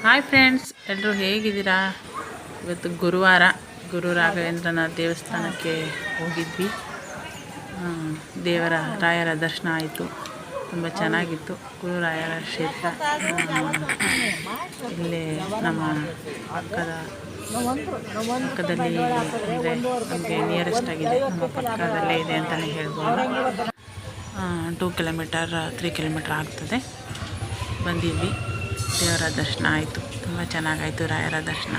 Hi friends, ಎಲ್ಲರೂ ಹೇಗಿದ್ದೀರಾ? ಇವತ್ತು ಗುರುವಾರ, ಗುರು ರಾಘವೇಂದ್ರನ ದೇವಸ್ಥಾನಕ್ಕೆ ಹೋಗಿದ್ವಿ. ರಾಯರ ದರ್ಶನ ಆಯಿತು. ತುಂಬ ಚೆನ್ನಾಗಿತ್ತು. ಗುರುರಾಯರ ಕ್ಷೇತ್ರ ಇಲ್ಲೇ ನಮ್ಮ ಪಕ್ಕದಲ್ಲಿ ಅಂದರೆ ನಮಗೆ ನಿಯರೆಸ್ಟ್ ಆಗಿದೆ. ನಮ್ಮ ಪಕ್ಕದಲ್ಲೇ ಇದೆ ಅಂತಲೇ ಹೇಳ್ಬೋದು. 2 ಕಿಲೋಮೀಟರ್ 3 ಕಿಲೋಮೀಟರ್ ಆಗ್ತದೆ. ಬಂದಿದ್ವಿ, ದೇವರ ದರ್ಶನ ಆಯಿತು. ತುಂಬ ಚೆನ್ನಾಗಾಯಿತು ರಾಯರ ದರ್ಶನ.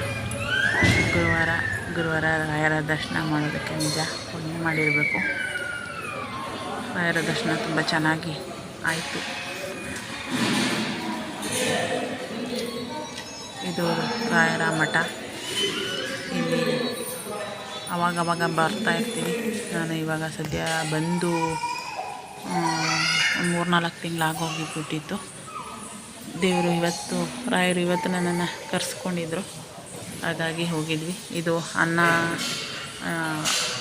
ಗುರುವಾರ ರಾಯರ ದರ್ಶನ ಮಾಡೋದಕ್ಕೆ ನಿಜ ಪುಣ್ಯ ಮಾಡಿರಬೇಕು. ರಾಯರ ದರ್ಶನ ತುಂಬ ಚೆನ್ನಾಗಿ ಆಯಿತು. ಇದು ರಾಯರ ಮಠ. ಇಲ್ಲಿ ಅವಾಗವಾಗ ಬರ್ತಾ ಇರ್ತೀವಿ. ನಾನು ಇವಾಗ ಸದ್ಯ ಬಂದು 3-4 ತಿಂಗಳಾಗೋಗಿಬಿಟ್ಟಿತ್ತು. ರಾಯರು ಇವತ್ತು ನನ್ನನ್ನು ಕರೆಸ್ಕೊಂಡಿದ್ರು, ಹಾಗಾಗಿ ಹೋಗಿದ್ವಿ. ಇದು ಅನ್ನ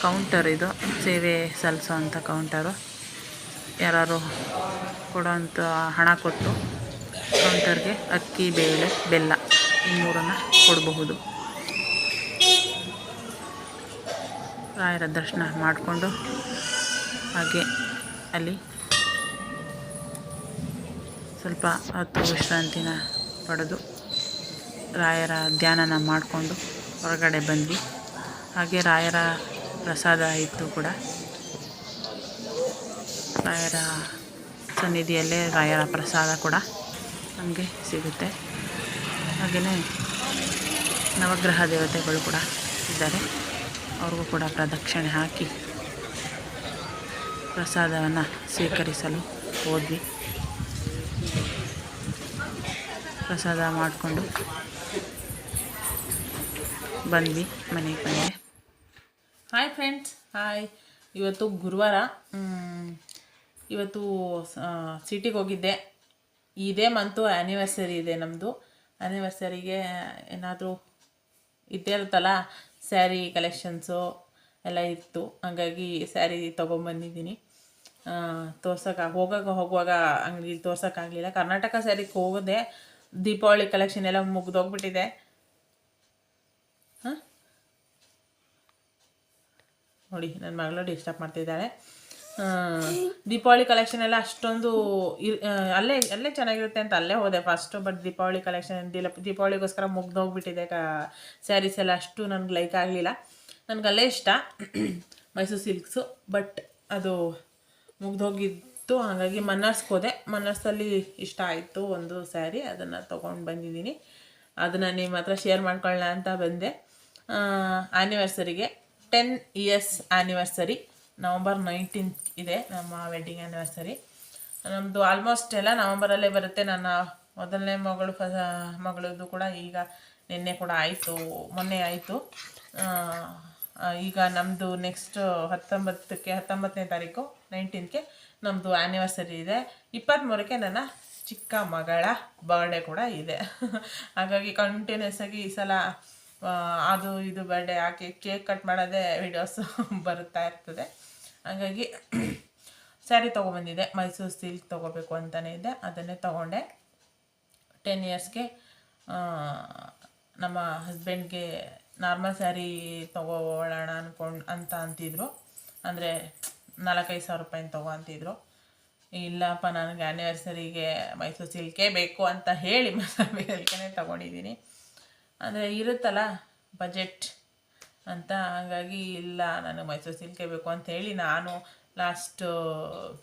ಕೌಂಟರ್, ಇದು ಸೇವೆ ಸಲ್ಲಿಸೋವಂಥ ಕೌಂಟರು. ಯಾರು ಕೊಡೋವಂಥ ಹಣ ಕೊಟ್ಟು ಕೌಂಟರ್ಗೆ ಅಕ್ಕಿ, ಬೇಳೆ, ಬೆಲ್ಲ ಈ 3 ಕೊಡಬಹುದು. ರಾಯರ ದರ್ಶನ ಮಾಡಿಕೊಂಡು ಹಾಗೆ ಅಲ್ಲಿ ಸ್ವಲ್ಪ ಹೊತ್ತು ವಿಶ್ರಾಂತಿನ ಪಡೆದು ರಾಯರ ಧ್ಯಾನನ ಮಾಡಿಕೊಂಡು ಹೊರಗಡೆ ಬಂದ್ವಿ. ಹಾಗೆ ರಾಯರ ಪ್ರಸಾದ ಇತ್ತು ಕೂಡ. ರಾಯರ ಸನ್ನಿಧಿಯಲ್ಲೇ ರಾಯರ ಪ್ರಸಾದ ಕೂಡ ನಮಗೆ ಸಿಗುತ್ತೆ. ಹಾಗೆಯೇ ನವಗ್ರಹ ದೇವತೆಗಳು ಕೂಡ ಇದ್ದಾರೆ. ಅವ್ರಿಗೂ ಕೂಡ ಪ್ರದಕ್ಷಿಣೆ ಹಾಕಿ ಪ್ರಸಾದವನ್ನು ಸ್ವೀಕರಿಸಲು ಹೋದ್ವಿ. ಪ್ರಸಾದ ಮಾಡಿಕೊಂಡು ಬಂದ್ವಿ, ಮನೆಗೆ ಬಂದೆ. Hi friends, hi. ಇವತ್ತು ಗುರುವಾರ. ಇವತ್ತು ಸಿಟಿಗೆ ಹೋಗಿದ್ದೆ. ಇದೇ ಮಂತು ಆ್ಯನಿವರ್ಸರಿ ಇದೆ ನಮ್ಮದು. ಆ್ಯನಿವರ್ಸರಿಗೆ ಏನಾದರೂ ಇದ್ದೇ ಇರುತ್ತಲ್ಲ, ಸ್ಯಾರಿ ಕಲೆಕ್ಷನ್ಸು ಎಲ್ಲ ಇತ್ತು. ಹಾಗಾಗಿ ಸ್ಯಾರಿ ತೊಗೊಂಬಂದಿದ್ದೀನಿ. ಹೋಗುವಾಗ ಅಂಗಡಿ ತೋರ್ಸೋಕ್ಕಾಗಲಿಲ್ಲ. ಕರ್ನಾಟಕ ಸ್ಯಾರಿಗೆ ಹೋಗೋದೆ. ದೀಪಾವಳಿ ಕಲೆಕ್ಷನ್ ಎಲ್ಲ ಮುಗಿದೋಗ್ಬಿಟ್ಟಿದೆ. ನೋಡಿ, ನನ್ನ ಮಗಳು ಡಿಸ್ಟರ್ಬ್ ಮಾಡ್ತಿದ್ದಾಳೆ. ದೀಪಾವಳಿ ಕಲೆಕ್ಷನ್ ಎಲ್ಲ ಅಷ್ಟೊಂದು ಅಲ್ಲೇ ಚೆನ್ನಾಗಿರುತ್ತೆ ಅಂತ ಅಲ್ಲೇ ಹೋದೆ ಫಸ್ಟು. ಬಟ್ ದೀಪಾವಳಿ ಕಲೆಕ್ಷನ್ ದೀಪಾವಳಿಗೋಸ್ಕರ ಮುಗ್ದೋಗ್ಬಿಟ್ಟಿದೆ. ಸ್ಯಾರೀಸ್ ಎಲ್ಲ ಅಷ್ಟು ನನಗೆ ಲೈಕ್ ಆಗಲಿಲ್ಲ. ನನಗೆ ಅಲ್ಲೇ ಇಷ್ಟ, ಮೈಸೂರು ಸಿಲ್ಕ್ಸು. ಬಟ್ ಅದು ಮುಗ್ದೋಗಿತ್ತು. ಹಾಗಾಗಿ ಮನ್ನಾರ್ಸ್ಗೆ ಹೋದೆ. ಮನ್ನಾರ್ಸಲ್ಲಿ ಇಷ್ಟ ಆಯಿತು ಒಂದು ಸ್ಯಾರಿ, ಅದನ್ನು ತೊಗೊಂಡು ಬಂದಿದ್ದೀನಿ. ಅದನ್ನು ನಿಮ್ಮ ಹತ್ರ ಶೇರ್ ಮಾಡ್ಕೊಳ್ಳೋಣ ಅಂತ ಬಂದೆ. ಆ್ಯನಿವರ್ಸರಿಗೆ 10 ಇಯರ್ಸ್ ಆ್ಯನಿವರ್ಸರಿ. ನವಂಬರ್ 19 ಇದೆ ನಮ್ಮ ವೆಡ್ಡಿಂಗ್ ಆ್ಯನಿವರ್ಸರಿ. ನಮ್ಮದು ಆಲ್ಮೋಸ್ಟ್ ಎಲ್ಲ ನವಂಬರಲ್ಲೇ ಬರುತ್ತೆ. ನನ್ನ ಮೊದಲನೇ ಮಗಳದ್ದು ಕೂಡ ಈಗ ನಿನ್ನೆ ಕೂಡ ಆಯಿತು, ಮೊನ್ನೆ ಆಯಿತು. ಈಗ ನಮ್ಮದು ನೆಕ್ಸ್ಟ್ 19ನೇ ತಾರೀಕು 19ಗೆ ನಮ್ಮದು ಆ್ಯನಿವರ್ಸರಿ ಇದೆ. 23ಕ್ಕೆ ನನ್ನ ಚಿಕ್ಕ ಮಗಳ ಬರ್ಡೇ ಕೂಡ ಇದೆ. ಹಾಗಾಗಿ ಕಂಟಿನ್ಯೂಸ್ ಆಗಿ ಈ ಸಲ ಅದು ಇದು ಬರ್ಡೇ ಹಾಕಿ ಕೇಕ್ ಕಟ್ ಮಾಡೋದೇ ವಿಡಿಯೋಸ್ ಬರುತ್ತಾ ಇರ್ತದೆ. ಹಾಗಾಗಿ ಸ್ಯಾರಿ ತೊಗೊಬಂದಿದ್ದೆ. ಮೈಸೂರು ಸಿಲ್ಕ್ ತೊಗೋಬೇಕು ಅಂತಲೇ ಇದೆ, ಅದನ್ನೇ ತೊಗೊಂಡೆ. 10 ಇಯರ್ಸ್ಗೆ ನಮ್ಮ ಹಸ್ಬೆಂಡ್ಗೆ ನಾರ್ಮಲ್ ಸ್ಯಾರಿ ತೊಗೊಳ್ಳೋಣ ಅಂತಿದ್ರು. ಅಂದರೆ 4-5 ಸಾವಿರ ರೂಪಾಯಿನ ತೊಗೋ ಅಂತಿದ್ರು. ಇಲ್ಲಪ್ಪ, ನನಗೆ ಆ್ಯನಿವರ್ಸರಿಗೆ ಮೈಸೂರು ಸಿಲ್ಕೇ ಬೇಕು ಅಂತ ಹೇಳಿ ಮೈಸೂರು ಸಿಲ್ಕೇ ತೊಗೊಂಡಿದ್ದೀನಿ. ಅಂದರೆ ಇರುತ್ತಲ್ಲ ಬಜೆಟ್ ಅಂತ. ಹಾಗಾಗಿ ಇಲ್ಲ, ನನಗೆ ಮೈಸೂರು ಸಿಲ್ಕೇ ಬೇಕು ಅಂತ ಹೇಳಿ ನಾನು ಲಾಸ್ಟ್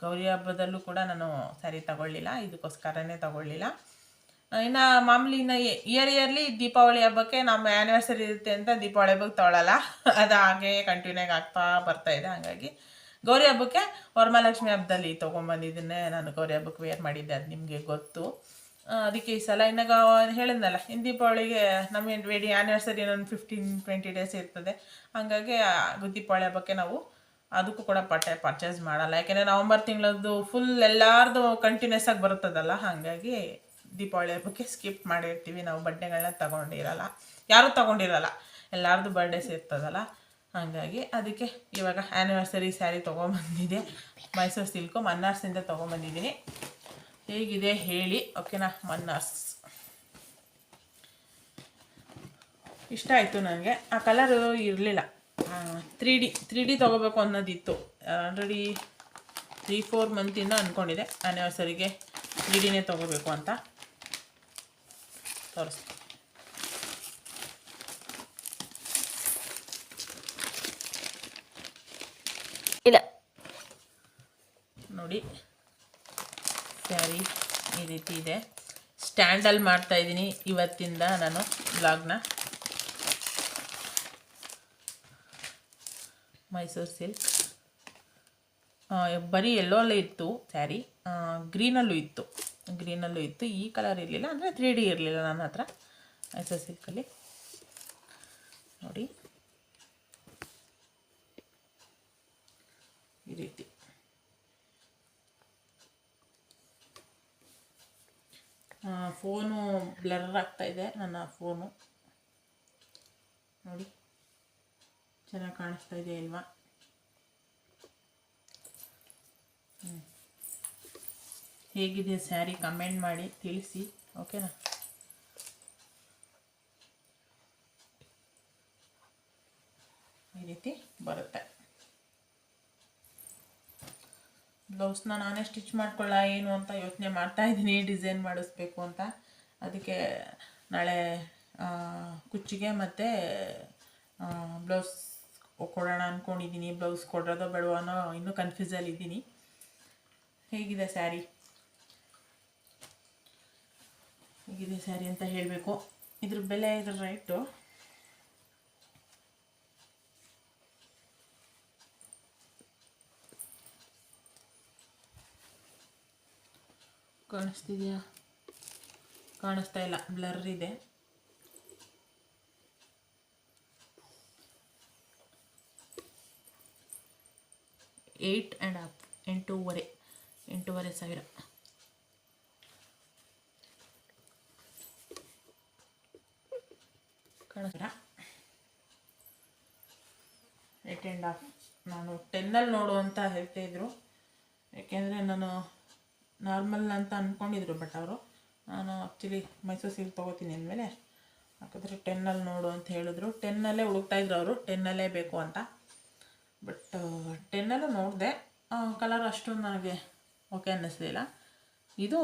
ಗೌರಿ ಹಬ್ಬದಲ್ಲೂ ಕೂಡ ನಾನು ಸ್ಯಾರಿ ತಗೊಳ್ಳಿಲ್ಲ. ಇದಕ್ಕೋಸ್ಕರನೇ ತಗೊಳ್ಳಿಲ್ಲ. ಇನ್ನು ಮಾಮೂಲಿ ಇಯರ್ಲಿ ದೀಪಾವಳಿ ಹಬ್ಬಕ್ಕೆ ನಮ್ಮ ಆ್ಯನಿವರ್ಸರಿ ಇರುತ್ತೆ ಅಂತ ದೀಪಾವಳಿ ಹಬ್ಬಕ್ಕೆ ತೊಗೊಳ್ಳಲ್ಲ. ಅದು ಹಾಗೆ ಕಂಟಿನ್ಯೂ ಆಗ್ತಾ ಬರ್ತಾಯಿದೆ. ಹಾಗಾಗಿ ಗೌರಿ ಹಬ್ಬಕ್ಕೆ ವರಮಹಾಲಕ್ಷ್ಮಿ ಹಬ್ಬದಲ್ಲಿ ತೊಗೊಂಬಂದಿದ್ದನ್ನೇ ನಾನು ಗೌರಿ ಹಬ್ಬಕ್ಕೆ ವೇರ್ ಮಾಡಿದ್ದೆ, ಅದು ನಿಮಗೆ ಗೊತ್ತು. ಅದಕ್ಕೆ ಈ ಸಲ ಇನ್ನಾಗ ಹೇಳಿದ್ನಲ್ಲ, ಇನ್ನು ದೀಪಾವಳಿಗೆ ನಮ್ಮ ವೆಡ್ಡಿಂಗ್ ಆ್ಯನಿವರ್ಸರಿ ಇನ್ನೊಂದು 15-20 ಡೇಸ್ ಇರ್ತದೆ. ಹಾಗಾಗಿ ದೀಪಾವಳಿ ಹಬ್ಬಕ್ಕೆ ನಾವು ಅದಕ್ಕೂ ಕೂಡ ಪರ್ಚೇಸ್ ಮಾಡಲ್ಲ. ಯಾಕೆಂದರೆ ನವಂಬರ್ ತಿಂಗಳದ್ದು ಫುಲ್ ಎಲ್ಲರದು ಕಂಟಿನ್ಯೂಸ್ ಆಗಿ ಬರುತ್ತದಲ್ಲ. ಹಾಗಾಗಿ ದೀಪಾವಳಿ ಹಬ್ಬಕ್ಕೆ ಸ್ಕಿಪ್ ಮಾಡಿರ್ತೀವಿ. ನಾವು ಬಟ್ಟೆಗಳನ್ನ ತೊಗೊಂಡಿರಲ್ಲ, ಯಾರೂ ತೊಗೊಂಡಿರಲ್ಲ, ಎಲ್ಲರದು ಬರ್ಡೇಸ್ ಇರ್ತದಲ್ಲ. ಹಾಗಾಗಿ ಅದಕ್ಕೆ ಇವಾಗ ಆ್ಯನಿವರ್ಸರಿ ಸ್ಯಾರಿ ತೊಗೊಂಬಂದಿದೆ. ಮೈಸೂರು ಸಿಲ್ಕು ಮನ್ನಾರ್ಸಿಂದ ತೊಗೊಂಬಂದಿದ್ದೀನಿ. ಹೇಗಿದೆ ಹೇಳಿ, ಓಕೆನಾ? ಮನ್ನಾರ್ಸ್ ಇಷ್ಟ ಆಯಿತು ನನಗೆ. ಆ ಕಲರು ಇರಲಿಲ್ಲ. 3D ತೊಗೋಬೇಕು ಅನ್ನೋದಿತ್ತು. ಆಲ್ರೆಡಿ 3-4 ಮಂತಿಂದ ಅಂದ್ಕೊಂಡಿದ್ದೆ ಆ್ಯನಿವರ್ಸರಿಗೆ 3Dನೇ ತೊಗೋಬೇಕು ಅಂತ. ತೋರಿಸ್ತೀನಿ ಇಲ್ಲ ನೋಡಿ, ಸ್ಯಾರಿ ಈ ರೀತಿ ಇದೆ. ಸ್ಟ್ಯಾಂಡಲ್ಲಿ ಮಾಡ್ತಾಯಿದ್ದೀನಿ ಇವತ್ತಿಂದ ನಾನು ಬ್ಲಾಗ್ನ. ಮೈಸೂರು ಸಿಲ್ಕ್ ಬರೀ ಎಲ್ಲೋಲ್ಲೇ ಇತ್ತು ಸ್ಯಾರಿ, ಗ್ರೀನಲ್ಲೂ ಇತ್ತು. ಈ ಕಲರ್ ಇರಲಿಲ್ಲ, ಅಂದರೆ 3D ಇರಲಿಲ್ಲ ನನ್ನ ಹತ್ರ. ಮೈಸೂರು ಸಿಲ್ಕಲ್ಲಿ ನೋಡಿ ಈ ರೀತಿ. ಫೋನು ಬ್ಲರ್ ಆಗ್ತಾಯಿದೆ ನನ್ನ ಫೋನು ನೋಡಿ, ಚೆನ್ನಾಗಿ ಕಾಣಿಸ್ತಾ ಇದೆ ಅಲ್ವಾ? ಹೇಗಿದೆ ಸ್ಯಾರಿ ಕಮೆಂಟ್ ಮಾಡಿ ತಿಳಿಸಿ, ಓಕೆನಾ? ಈ ರೀತಿ ಬರುತ್ತೆ. ಬ್ಲೌಸ್ನ ನಾನೇ ಸ್ಟಿಚ್ ಮಾಡ್ಕೊಳ್ಳ ಏನು ಅಂತ ಯೋಚನೆ ಮಾಡ್ತಾಯಿದ್ದೀನಿ, ಡಿಸೈನ್ ಮಾಡಿಸ್ಬೇಕು ಅಂತ. ಅದಕ್ಕೆ ನಾಳೆ ಕುಚ್ಚಿಗೆ ಮತ್ತು ಬ್ಲೌಸ್ ಕೊಡೋಣ ಅಂದ್ಕೊಂಡಿದ್ದೀನಿ. ಬ್ಲೌಸ್ ಕೊಡೋದೋ ಬೇಡವೋ ಅನ್ನೋ ಇನ್ನೂ ಕನ್ಫ್ಯೂಸಲ್ಲಿದ್ದೀನಿ. ಹೇಗಿದೆ ಸ್ಯಾರಿ ಅಂತ ಹೇಳಬೇಕು. ಇದ್ರ ಬೆಲೆ, ಇದ್ರ ರೇಟು ಕಾಣಿಸ್ತಿದೆಯಾ? ಕಾಣಿಸ್ತಾ ಇಲ್ಲ, ಬ್ಲರ್ ಇದೆ. ಎಂಟೂವರೆ ಸಾವಿರ. ಕಾಣಿಸ್ತಾ 8.5. ನಾನು 10ಅಲ್ಲಿ ನೋಡು ಅಂತ ಹೇಳ್ತಾಯಿದ್ರು. ಯಾಕೆಂದರೆ ನಾನು ನಾರ್ಮಲ್ ಅಂತ ಅಂದ್ಕೊಂಡಿದ್ರು, ಬಟ್ ಅವರು ನಾನು ಆ್ಯಕ್ಚುಲಿ ಮೈಸೂರು ಸಿಲ್ಕ್ ತೊಗೋತೀನಿ ಅಂದಮೇಲೆ ಹಾಕಿದ್ರೆ 10ಅಲ್ಲಿ ನೋಡು ಅಂತ ಹೇಳಿದ್ರು. 10ಅಲ್ಲೇ ಹುಡುಕ್ತಾಯಿದ್ರು ಅವರು, 10ಅಲ್ಲೇ ಬೇಕು ಅಂತ. ಬಟ್ 10ಅಲ್ಲೂ ನೋಡಿದೆ, ಕಲರ್ ಅಷ್ಟೊಂದು ನನಗೆ ಓಕೆ ಅನ್ನಿಸ್ಲಿಲ್ಲ. ಇದು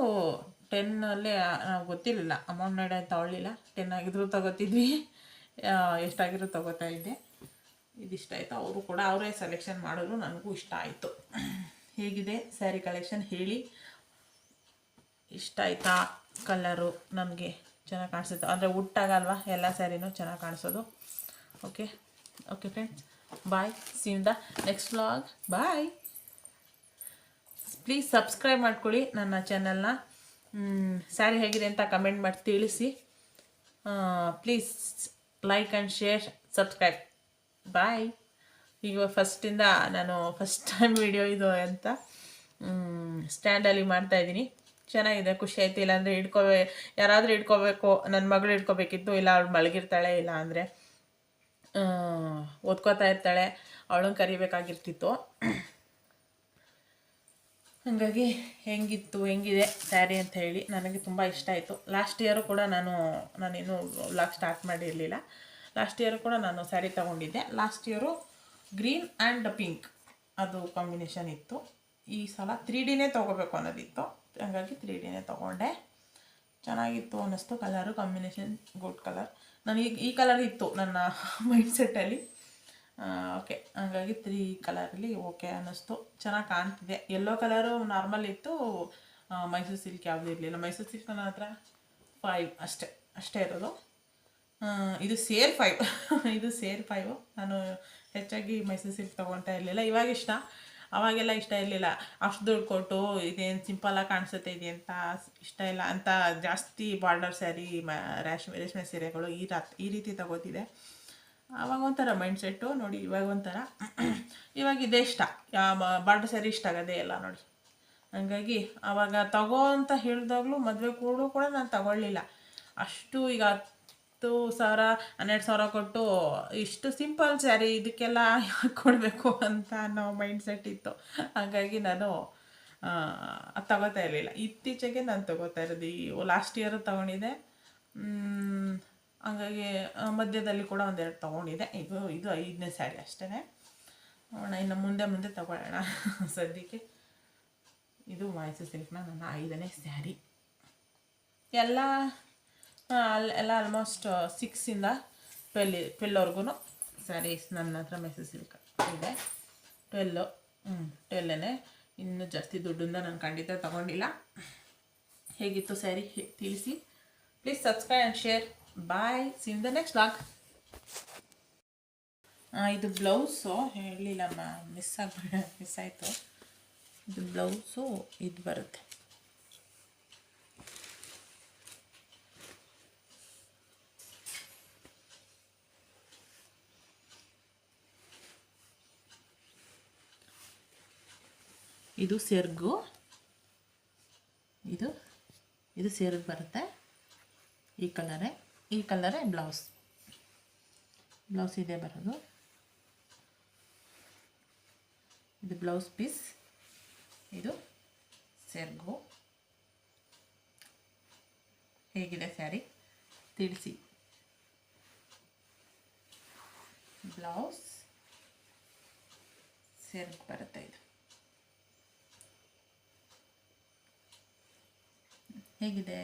10ಅಲ್ಲೇ ನಾವು ಗೊತ್ತಿರಲಿಲ್ಲ, ಅಮೌಂಟ್ ನಡೆ ತಗೊಳ್ಳಿಲ್ಲ. 10 ಆಗಿದ್ರು ತೊಗೋತಿದ್ವಿ, ಎಷ್ಟಾಗಿದ್ರು ತೊಗೋತಾ ಇದ್ದೆ. ಇದಿಷ್ಟ ಆಯಿತು. ಅವರು ಕೂಡ ಅವರೇ ಸೆಲೆಕ್ಷನ್ ಮಾಡಿದ್ರು, ನನಗೂ ಇಷ್ಟ ಆಯಿತು. ಹೇಗಿದೆ ಸ್ಯಾರಿ ಕಲೆಕ್ಷನ್ ಹೇಳಿ, ಇಷ್ಟ ಆಯಿತಾ? ಕಲರು ನನಗೆ ಚೆನ್ನಾಗಿ ಕಾಣಿಸುತ್ತೆ, ಅಂದರೆ ಉಟ್ಟಾಗಲ್ವಾ ಎಲ್ಲ ಸ್ಯಾರಿನೂ ಚೆನ್ನಾಗಿ ಕಾಣಿಸೋದು. Okay friends, bye, see in the next vlog. Bye. Please subscribe ಮಾಡ್ಕೊಳ್ಳಿ ನನ್ನ ಚಾನಲ್ನ. ಸ್ಯಾರಿ ಹೇಗಿದೆ ಅಂತ ಕಮೆಂಟ್ ಮಾಡಿ ತಿಳಿಸಿ. Please like and share, subscribe. Bye. ಈಗ ಫಸ್ಟಿಂದ ನಾನು ಫಸ್ಟ್ ಟೈಮ್ ವಿಡಿಯೋ ಇದು ಅಂತ ಸ್ಟ್ಯಾಂಡಲ್ಲಿ ಮಾಡ್ತಾಯಿದ್ದೀನಿ. ಚೆನ್ನಾಗಿದೆ, ಖುಷಿ ಆಯಿತು. ಇಲ್ಲಾಂದರೆ ಯಾರಾದರೂ ಹಿಡ್ಕೋಬೇಕು, ನನ್ನ ಮಗಳು ಹಿಡ್ಕೋಬೇಕಿತ್ತು. ಇಲ್ಲ ಅವಳು ಮಲಗಿರ್ತಾಳೆ, ಇಲ್ಲ ಅಂದರೆ ಓದ್ಕೋತಾ ಇರ್ತಾಳೆ, ಅವಳನ್ನು ಕರಿಬೇಕಾಗಿರ್ತಿತ್ತು. ಹಾಗಾಗಿ ಹೆಂಗಿದೆ ಸ್ಯಾರಿ ಅಂತ ಹೇಳಿ. ನನಗೆ ತುಂಬ ಇಷ್ಟ ಆಯಿತು. ಲಾಸ್ಟ್ ಇಯರು ಕೂಡ ನಾನೇನು ವ್ಲಾಗ್ ಸ್ಟಾರ್ಟ್ ಮಾಡಿರಲಿಲ್ಲ. ಲಾಸ್ಟ್ ಇಯರು ಕೂಡ ನಾನು ಸ್ಯಾರಿ ತೊಗೊಂಡಿದ್ದೆ. Last year green and pink ಅದು ಕಾಂಬಿನೇಷನ್ ಇತ್ತು. ಈ ಸಲ 3Dನೇ ತೊಗೋಬೇಕು ಅನ್ನೋದಿತ್ತು, ಹಾಗಾಗಿ 3Dನೇ ತೊಗೊಂಡೆ. ಚೆನ್ನಾಗಿತ್ತು ಅನ್ನಿಸ್ತು. Colour combination good colour. ನನಗೆ ಈ ಕಲರ್ ಇತ್ತು ನನ್ನ ಮೈಂಡ್ಸೆಟ್ಟಲ್ಲಿ. ಓಕೆ, ಹಾಗಾಗಿ 3 ಕಲರಲ್ಲಿ ಓಕೆ ಅನ್ನಿಸ್ತು. ಚೆನ್ನಾಗಿ ಕಾಣ್ತಿದೆ. ಯೆಲ್ಲೋ ಕಲರು ನಾರ್ಮಲ್ ಇತ್ತು, ಮೈಸೂರು ಸಿಲ್ಕ್ ಯಾವುದೂ ಇರಲಿಲ್ಲ. ಮೈಸೂರು ಸಿಲ್ಕ್ ನನ್ನ ಹತ್ರ 5 ಅಷ್ಟೇ ಇರೋದು. ಇದು ಸೇರ್ 5 ಇದು ಸೇರ್ 5. ನಾನು ಹೆಚ್ಚಾಗಿ ಮೈಸೂರು ಸಿಲ್ಕ್ ತೊಗೊಳ್ತಾ ಇರಲಿಲ್ಲ. ಅವಾಗೆಲ್ಲ ಇಷ್ಟ ಇರಲಿಲ್ಲ. ಅಷ್ಟು ದುಡ್ಡು ಕೊಟ್ಟು ಇದೇನು ಸಿಂಪಲಾಗಿ ಕಾಣಿಸುತ್ತೆ ಇದೆ ಅಂತ ಇಷ್ಟ ಇಲ್ಲ ಅಂತ ಜಾಸ್ತಿ ಬಾರ್ಡರ್ ಸ್ಯಾರಿ, ರೇಷ್ಮೆ ಸೀರೆಗಳು ಈ ರೀತಿ ತಗೋತಿದೆ. ಆವಾಗ ಒಂಥರ ಮೈಂಡ್ಸೆಟ್ಟು ನೋಡಿ, ಇವಾಗ ಒಂಥರ. ಇವಾಗ ಇದೇ ಇಷ್ಟ, ಬಾರ್ಡರ್ ಸ್ಯಾರಿ ಇಷ್ಟ ಆಗೋದೇ ಇಲ್ಲ ನೋಡಿ. ಹಾಗಾಗಿ ಆವಾಗ ತಗೋ ಅಂತ ಹೇಳಿದಾಗಲೂ ಮದುವೆ ಕೂಡ ನಾನು ತಗೊಳ್ಳಿಲ್ಲ. ಅಷ್ಟು ಈಗ 10,000 12,000 ಕೊಟ್ಟು ಇಷ್ಟು ಸಿಂಪಲ್ ಸ್ಯಾರಿ ಇದಕ್ಕೆಲ್ಲ ಯಾಕೆ ಕೊಡಬೇಕು ಅಂತ ಅನ್ನೋ ಮೈಂಡ್ಸೆಟ್ ಇತ್ತು. ಹಾಗಾಗಿ ನಾನು ಅದು ತಗೋತಾ ಇರಲಿಲ್ಲ. ಇತ್ತೀಚೆಗೆ ನಾನು ತಗೋತಾ ಇರೋದು. ಲಾಸ್ಟ್ ಇಯರ್ ತೊಗೊಂಡಿದ್ದೆ. ಹಂಗಾಗಿ ಮಧ್ಯದಲ್ಲಿ ಕೂಡ ಒಂದೆರಡು ತೊಗೊಂಡಿದ್ದೆ. ಇದು 5ನೇ ಸ್ಯಾರಿ ಅಷ್ಟೇ. ನೋಡೋಣ ಇನ್ನು ಮುಂದೆ ತಗೊಳ್ಳೋಣ. ಸದ್ಯಕ್ಕೆ ಇದು ಮೈಸೂರು ಸಿಲ್ಕ್ನ ನನ್ನ 5ನೇ ಸ್ಯಾರಿ. ಎಲ್ಲ ಆಲ್ಮೋಸ್ಟ್ 6ಇಂದ 12ವರೆಗೂ ಸ್ಯಾರೀಸ್ ನನ್ನ ಹತ್ರ ಮೈಸೂರು ಸಿಲ್ಕ್ ಇದೆ. 12 ಇನ್ನೂ ಜಾಸ್ತಿ ದುಡ್ಡಿಂದ ನಾನು ಖಂಡಿತ ತಗೊಂಡಿಲ್ಲ. ಹೇಗಿತ್ತು ಸ್ಯಾರಿ ತಿಳಿಸಿ. Please subscribe and share. Bye, see in the next vlog. ಇದು ಬ್ಲೌಸು ಹೇಳಲಿಲ್ಲ, ಮಿಸ್ ಆಯಿತು. ಇದು ಬ್ಲೌಸು ಇದು ಬರುತ್ತೆ. ಇದು ಸೆರ್ಗು, ಇದು ಸೆರ್ಗು ಬರುತ್ತೆ. ಈ ಕಲರೇ ಬ್ಲೌಸ್ ಇದೆ ಬರೋದು. ಇದು ಬ್ಲೌಸ್ ಪೀಸ್, ಇದು ಸೆರ್ಗು. ಹೇಗಿದೆ ಸ್ಯಾರಿ ತಿಳಿಸಿ. ಬ್ಲೌಸ್ ಸೆರ್ಗು ಬರುತ್ತೆ. ಇದು ಹೇಗಿದೆ?